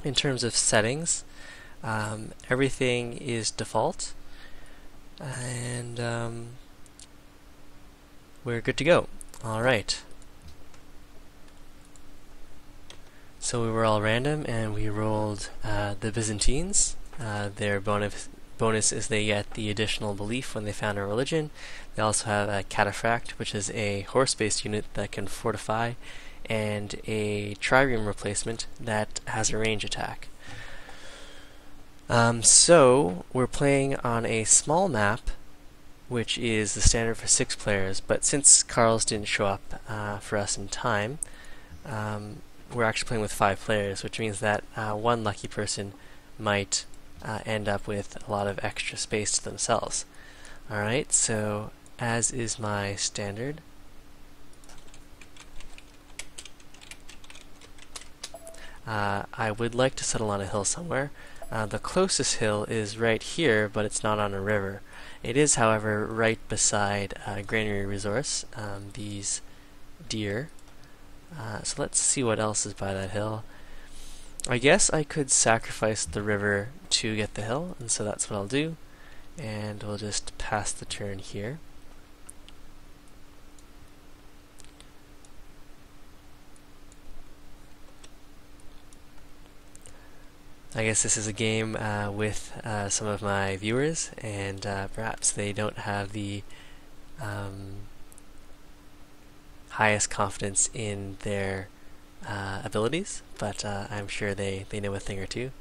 in terms of settings, everything is default, and we're good to go. Alright. So we were all random, and we rolled the Byzantines. Their bonus is they get the additional belief when they found a religion. They also have a cataphract, which is a horse-based unit that can fortify, and a trireme replacement that has a range attack. So we're playing on a small map, which is the standard for 6 players, but since Carl's didn't show up for us in time, we're actually playing with 5 players, which means that one lucky person might end up with a lot of extra space to themselves. Alright, so as is my standard, I would like to settle on a hill somewhere. The closest hill is right here, but it's not on a river. It is, however, right beside a granary resource, these deer. So let's see what else is by that hill. I guess I could sacrifice the river to get the hill, and so that's what I'll do. And we'll just pass the turn here. I guess this is a game with some of my viewers, and perhaps they don't have the highest confidence in their abilities, but I'm sure they know a thing or two.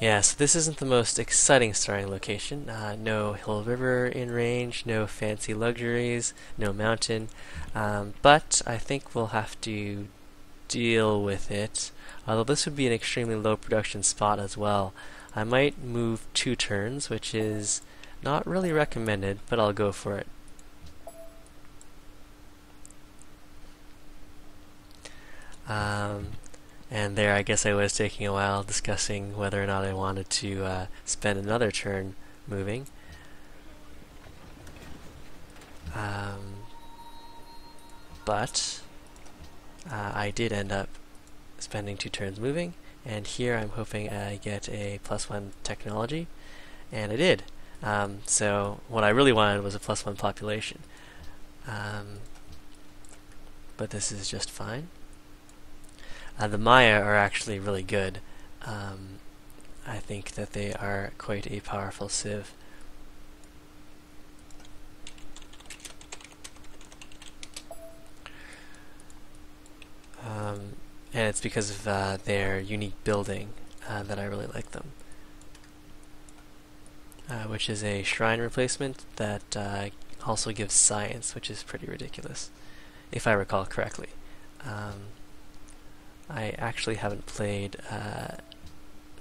Yeah, so this isn't the most exciting starting location. No hill river in range, no fancy luxuries, no mountain, but I think we'll have to deal with it. Although this would be an extremely low production spot as well. I might move 2 turns, which is not really recommended, but I'll go for it. And there, I guess I was taking a while discussing whether or not I wanted to spend another turn moving. But I did end up spending 2 turns moving, and here I'm hoping I get a +1 technology, and I did. So what I really wanted was a +1 population. But this is just fine. The Maya are actually really good. I think that they are quite a powerful civ. And it's because of their unique building that I really like them. Which is a shrine replacement that also gives science, which is pretty ridiculous, if I recall correctly. I actually haven't played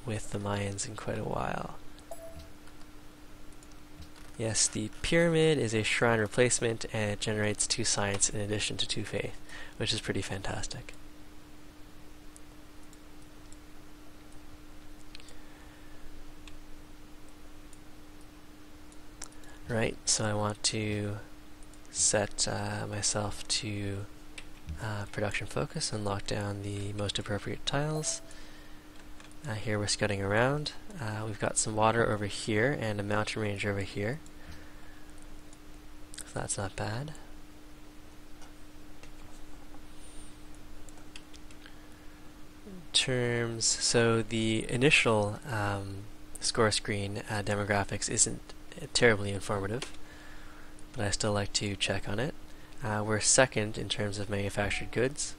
with the Mayans in quite a while. Yes, the pyramid is a shrine replacement, and it generates 2 science in addition to 2 faith, which is pretty fantastic. Right, so I want to set myself to production focus and lock down the most appropriate tiles. Here we're scouting around. We've got some water over here and a mountain range over here. So that's not bad. So the initial score screen demographics isn't terribly informative, but I still like to check on it. We're second in terms of manufactured goods.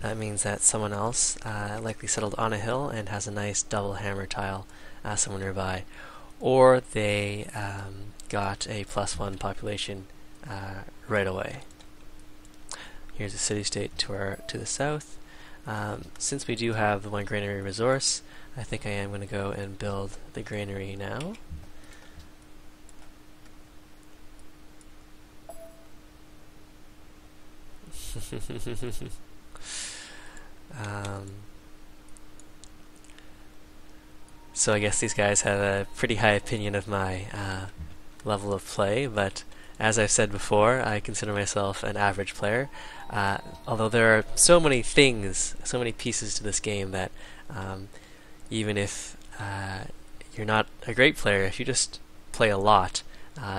That means that someone else likely settled on a hill and has a nice double hammer tile somewhere nearby, or they got a +1 population right away. Here's a city-state to the south. Since we do have the one granary resource, I think I am going to go and build the granary now. So I guess these guys have a pretty high opinion of my level of play, but as I've said before, I consider myself an average player. Although there are so many things, so many pieces to this game that even if you're not a great player, if you just play a lot,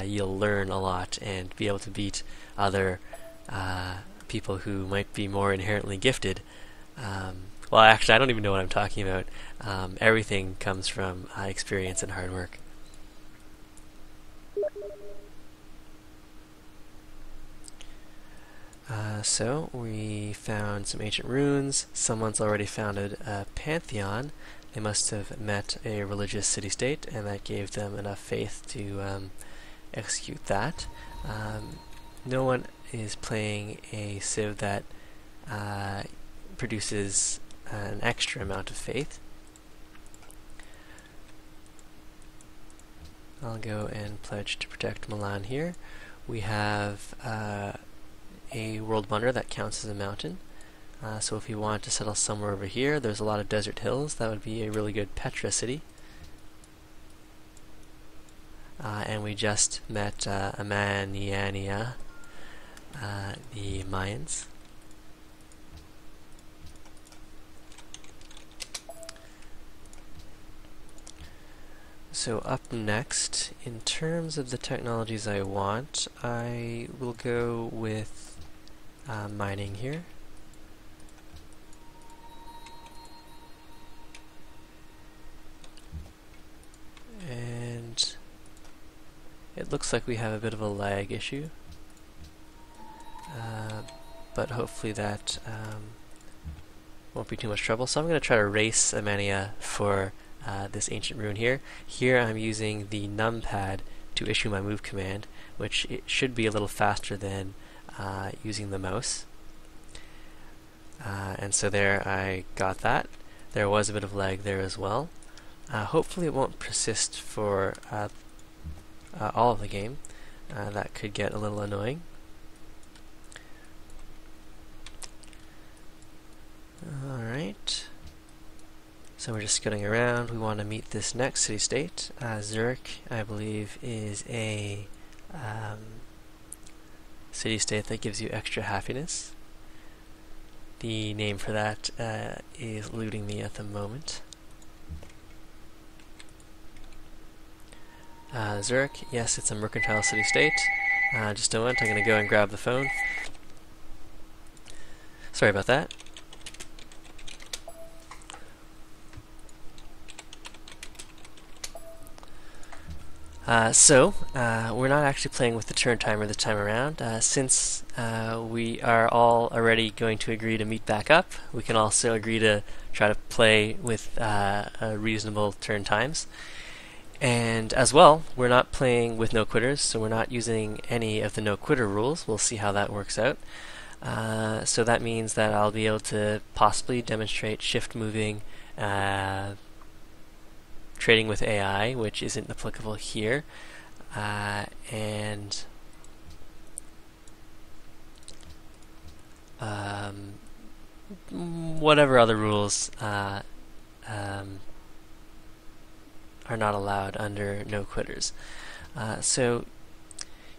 you'll learn a lot and be able to beat other people who might be more inherently gifted. Well, actually, I don't even know what I'm talking about. Everything comes from experience and hard work. So we found some ancient ruins. Someone's already founded a pantheon. They must have met a religious city-state, and that gave them enough faith to execute that. No one is playing a civ that produces an extra amount of faith. I'll go and pledge to protect Milan here. We have a world wonder that counts as a mountain. So if we want to settle somewhere over here, there's a lot of desert hills. That would be a really good Petra city. And we just met Amaniania, the Mayans. So up next, in terms of the technologies I want, I will go with mining here. And it looks like we have a bit of a lag issue, but hopefully that won't be too much trouble. So I'm going to try to race Amania for this ancient ruin here. Here I'm using the numpad to issue my move command, which it should be a little faster than using the mouse. And so there I got that. There was a bit of lag there as well. Hopefully it won't persist for all of the game. That could get a little annoying. Alright. So we're just scouting around. We want to meet this next city-state. Zurich, I believe, is a city-state that gives you extra happiness. The name for that is eluding me at the moment. Zurich, yes, it's a mercantile city-state. Just a moment, I'm going to go and grab the phone. Sorry about that. We're not actually playing with the turn timer this time around. Since we are all already going to agree to meet back up, we can also agree to try to play with reasonable turn times. And as well, we're not playing with no quitters, so we're not using any of the no quitter rules. We'll see how that works out. So that means that I'll be able to possibly demonstrate shift moving, trading with AI, which isn't applicable here, and whatever other rules are not allowed under no quitters. So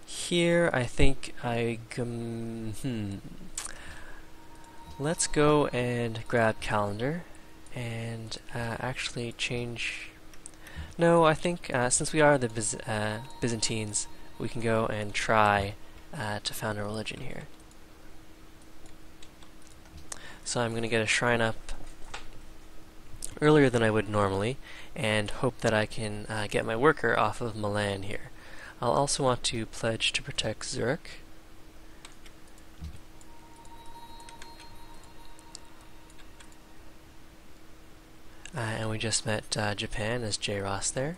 here I think let's go and grab calendar and actually change. No, I think since we are the Byzantines, we can go and try to found a religion here. So I'm going to get a shrine up earlier than I would normally, and hope that I can get my worker off of Milan here. I'll also want to pledge to protect Zurich. And we just met Japan as J. Ross there.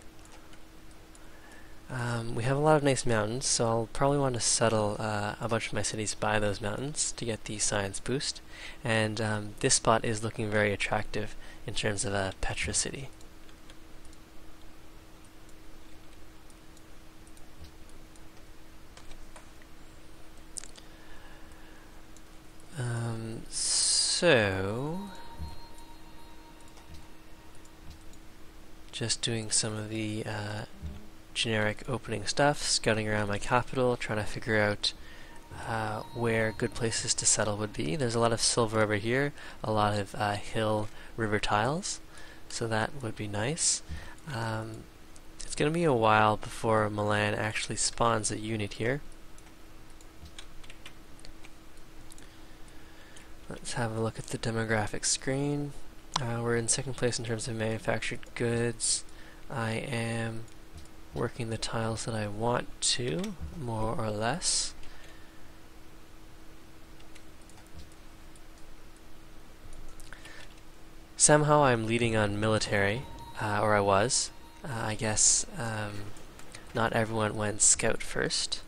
We have a lot of nice mountains, so I'll probably want to settle a bunch of my cities by those mountains to get the science boost. And this spot is looking very attractive in terms of a Petra city. So, just doing some of the generic opening stuff, scouting around my capital, trying to figure out where good places to settle would be. There's a lot of silver over here, a lot of hill river tiles, so that would be nice. It's going to be a while before Milan actually spawns a unit here. Let's have a look at the demographic screen. We're in second place in terms of manufactured goods. I am working the tiles that I want to, more or less. Somehow I'm leading on military, or I was. I guess not everyone went scout first.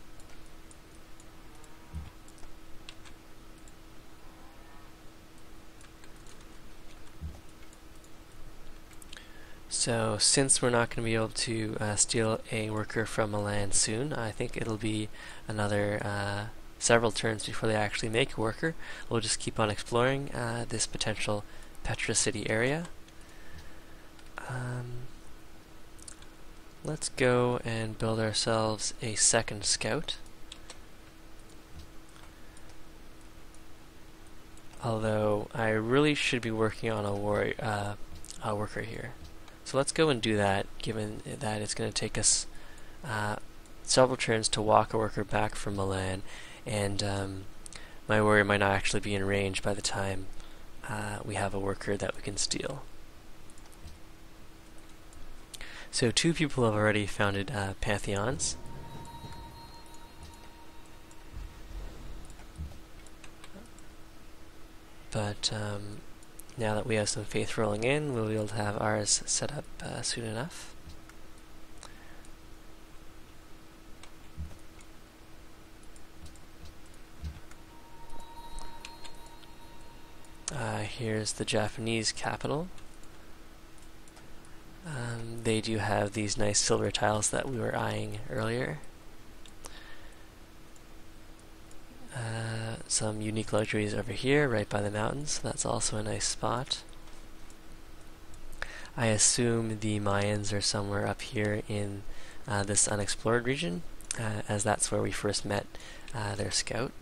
So since we're not going to be able to steal a worker from Milan soon, I think it'll be another several turns before they actually make a worker. We'll just keep on exploring this potential Petra city area. Let's go and build ourselves a second scout. Although I really should be working on a worker here. So let's go and do that, given that it's going to take us several turns to walk a worker back from Milan, and my warrior might not actually be in range by the time we have a worker that we can steal. So 2 people have already founded pantheons. But now that we have some faith rolling in, we'll be able to have ours set up soon enough. Here's the Japanese capital. They do have these nice silver tiles that we were eyeing earlier. Some unique luxuries over here, right by the mountains, so that's also a nice spot. I assume the Mayans are somewhere up here in this unexplored region, as that's where we first met their scout.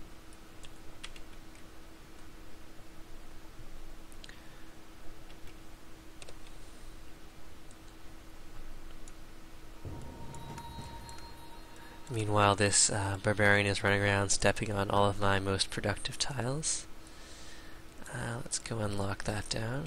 Meanwhile, this barbarian is running around stepping on all of my most productive tiles. Let's go and lock that down.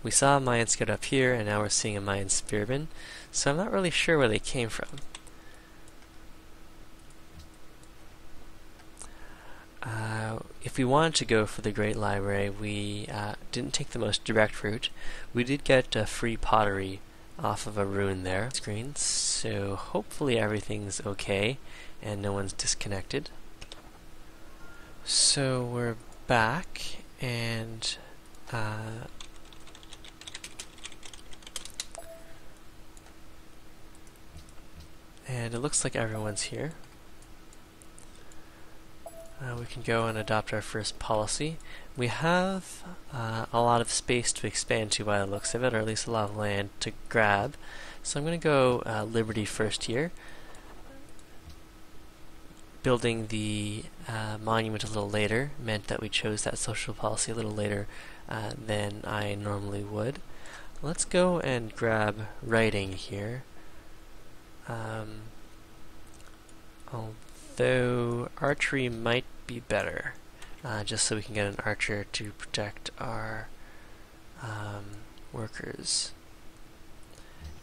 We saw a Mayan scout up here, and now we're seeing a Mayan spearman, so I'm not really sure where they came from. If we wanted to go for the Great Library, we didn't take the most direct route. We did get free pottery off of a ruin there. Screen, so hopefully everything's okay and no one's disconnected. So we're back, and it looks like everyone's here. We can go and adopt our first policy. We have a lot of space to expand to by the looks of it, or at least a lot of land to grab. So I'm going to go Liberty first here. Building the monument a little later meant that we chose that social policy a little later than I normally would. Let's go and grab writing here. Although archery might be better, just so we can get an archer to protect our workers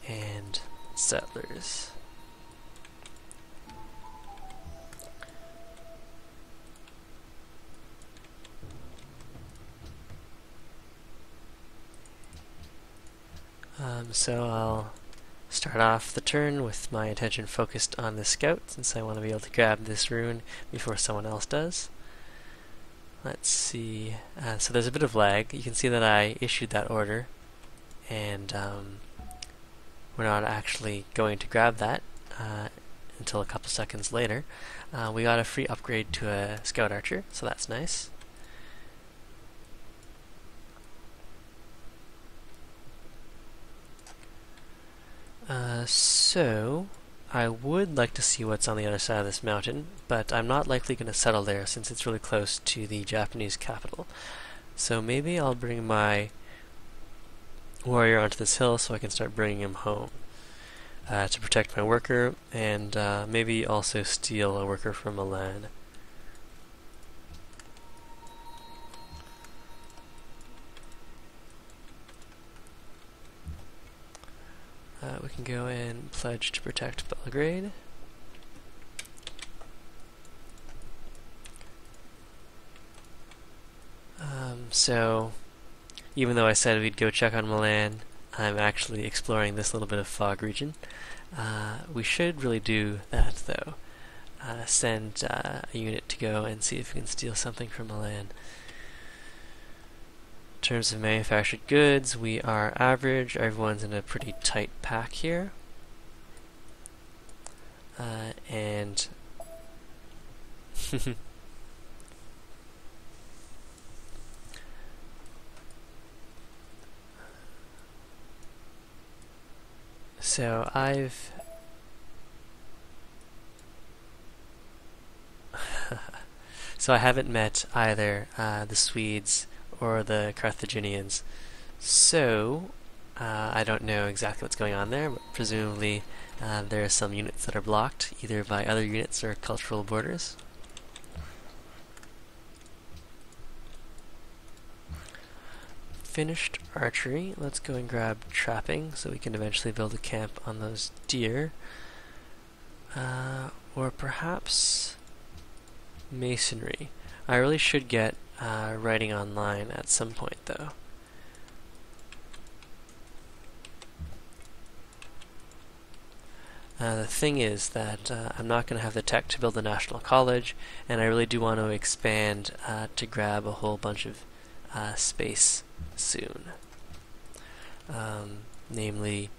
and settlers. So I'll start off the turn with my attention focused on the scout, since I want to be able to grab this rune before someone else does. Let's see. So there's a bit of lag. You can see that I issued that order, and we're not actually going to grab that until a couple seconds later. We got a free upgrade to a scout archer, so that's nice. So I would like to see what's on the other side of this mountain, but I'm not likely going to settle there since it's really close to the Japanese capital. So maybe I'll bring my warrior onto this hill so I can start bringing him home to protect my worker, and maybe also steal a worker from Milan. We can go and pledge to protect Belgrade. So, even though I said we'd go check on Milan, I'm actually exploring this little bit of fog region. We should really do that, though. Send a unit to go and see if we can steal something from Milan. In terms of manufactured goods, we are average. Everyone's in a pretty tight pack here. And so I haven't met either the Swedes or the Carthaginians, so I don't know exactly what's going on there, but presumably there are some units that are blocked, either by other units or cultural borders. Finished archery. Let's go and grab trapping so we can eventually build a camp on those deer. Or perhaps masonry. I really should get writing online at some point, though. The thing is that I'm not going to have the tech to build a national college, and I really do want to expand to grab a whole bunch of space soon. Namely,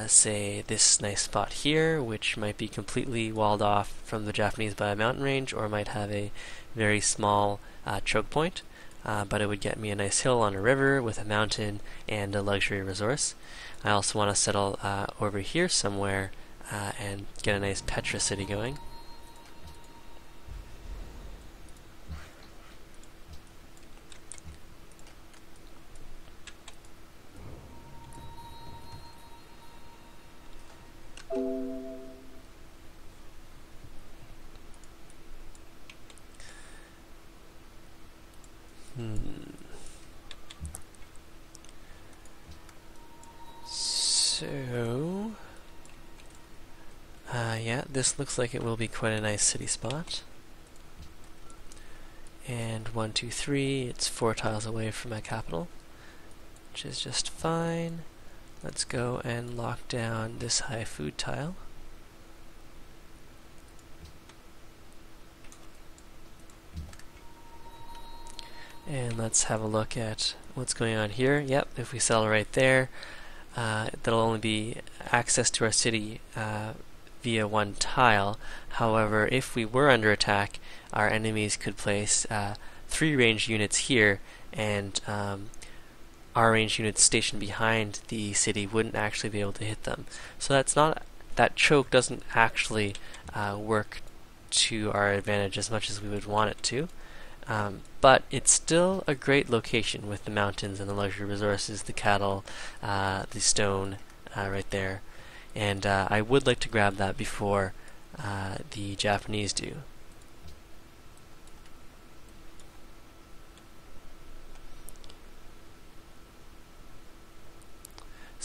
say this nice spot here, which might be completely walled off from the Japanese by a mountain range, or might have a very small choke point, but it would get me a nice hill on a river with a mountain and a luxury resource. I also want to settle over here somewhere and get a nice Petra city going. So, yeah, this looks like it will be quite a nice city spot. And 1, 2, 3, it's 4 tiles away from my capital, which is just fine. Let's go and lock down this high food tile. And let's have a look at what's going on here. Yep, if we settle right there, that'll only be access to our city via 1 tile. However, if we were under attack, our enemies could place 3 ranged units here, and our ranged units stationed behind the city wouldn't actually be able to hit them. So that choke doesn't actually work to our advantage as much as we would want it to. But it's still a great location with the mountains and the luxury resources, the cattle, the stone right there. And I would like to grab that before the Japanese do.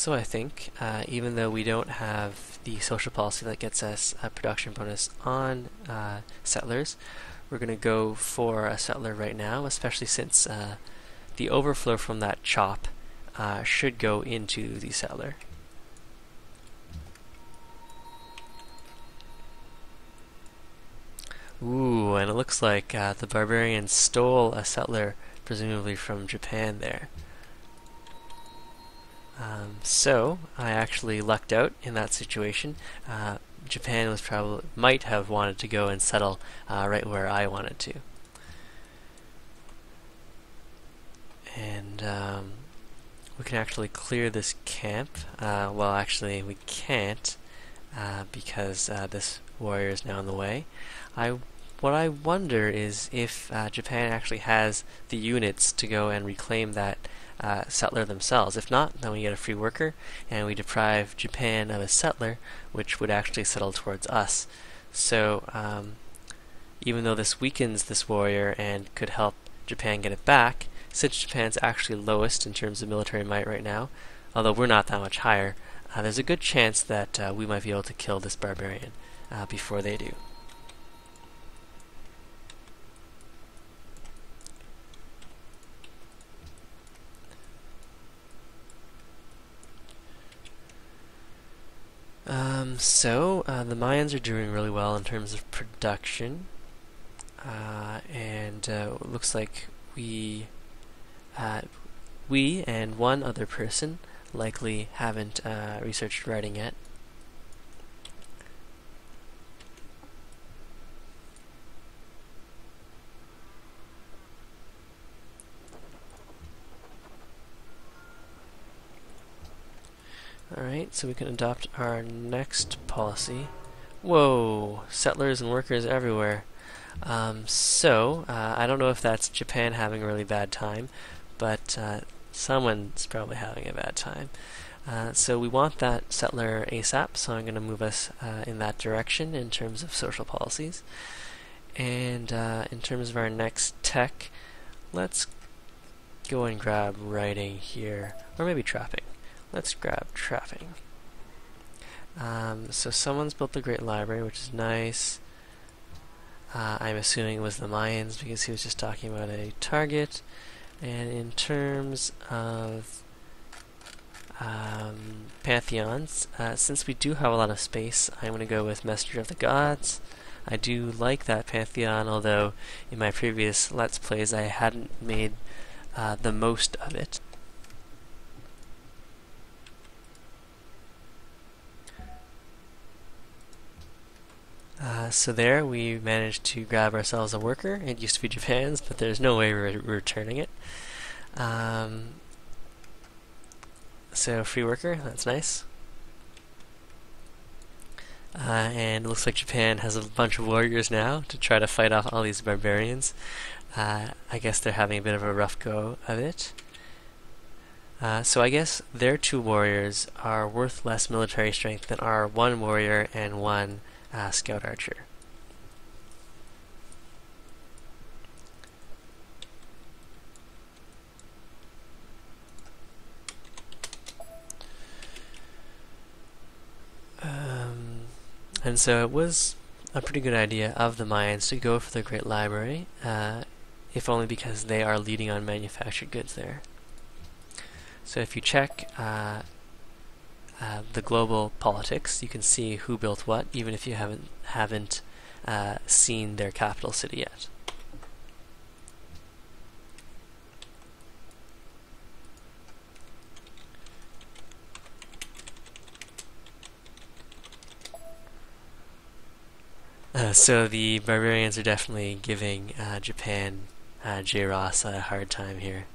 So I think, even though we don't have the social policy that gets us a production bonus on settlers, we're going to go for a settler right now, especially since the overflow from that chop should go into the settler. Ooh, and it looks like the barbarians stole a settler, presumably from Japan there. So I actually lucked out in that situation. Japan might have wanted to go and settle right where I wanted to. And we can actually clear this camp. Well, actually, we can't because this warrior is now in the way. What I wonder is if Japan actually has the units to go and reclaim that settler themselves. If not, then we get a free worker, and we deprive Japan of a settler, which would actually settle towards us. So, even though this weakens this warrior and could help Japan get it back, since Japan's actually lowest in terms of military might right now, although we're not that much higher, there's a good chance that we might be able to kill this barbarian before they do. So the Mayans are doing really well in terms of production, and it looks like we and one other person likely haven't researched writing yet. Alright, so we can adopt our next policy. Whoa! Settlers and workers everywhere. I don't know if that's Japan having a really bad time, but someone's probably having a bad time. So we want that settler ASAP, so I'm going to move us in that direction in terms of social policies. And in terms of our next tech, let's go and grab writing here, or maybe trapping. Let's grab trapping. So someone's built the Great Library, which is nice. I'm assuming it was the Mayans because he was just talking about a target. And in terms of pantheons, since we do have a lot of space, I'm going to go with Messenger of the Gods. I do like that pantheon, although in my previous Let's Plays I hadn't made the most of it. So there we managed to grab ourselves a worker. It used to be Japan's, but there's no way we're returning it. So free worker, that's nice. And it looks like Japan has a bunch of warriors now to try to fight off all these barbarians. I guess they're having a bit of a rough go of it. So I guess their 2 warriors are worth less military strength than our 1 warrior and 1 scout archer. And so it was a pretty good idea of the Mayans to go for the Great Library, if only because they are leading on manufactured goods there. So if you check the global politics, you can see who built what, even if you haven't seen their capital city yet. So the barbarians are definitely giving Japan, J-Ross, a hard time here.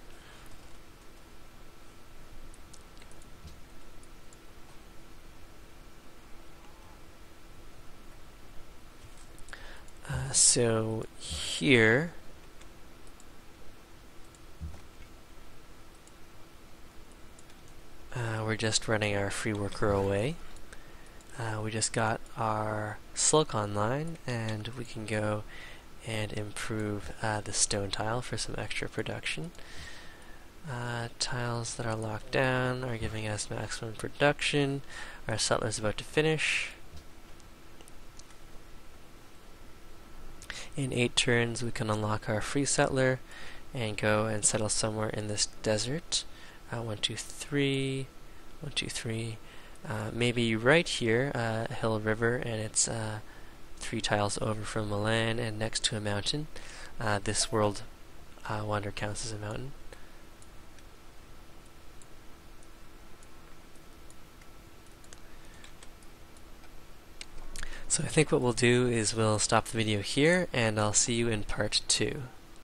So here we're just running our free worker away. We just got our Slug online, and we can go and improve the stone tile for some extra production. Tiles that are locked down are giving us maximum production. Our settler's about to finish. In 8 turns we can unlock our free settler and go and settle somewhere in this desert. 1, 2, 3, 1, 2, 3. Maybe right here, Hill River, and it's 3 tiles over from Milan and next to a mountain. This world wonder counts as a mountain. So I think what we'll do is we'll stop the video here, and I'll see you in part 2.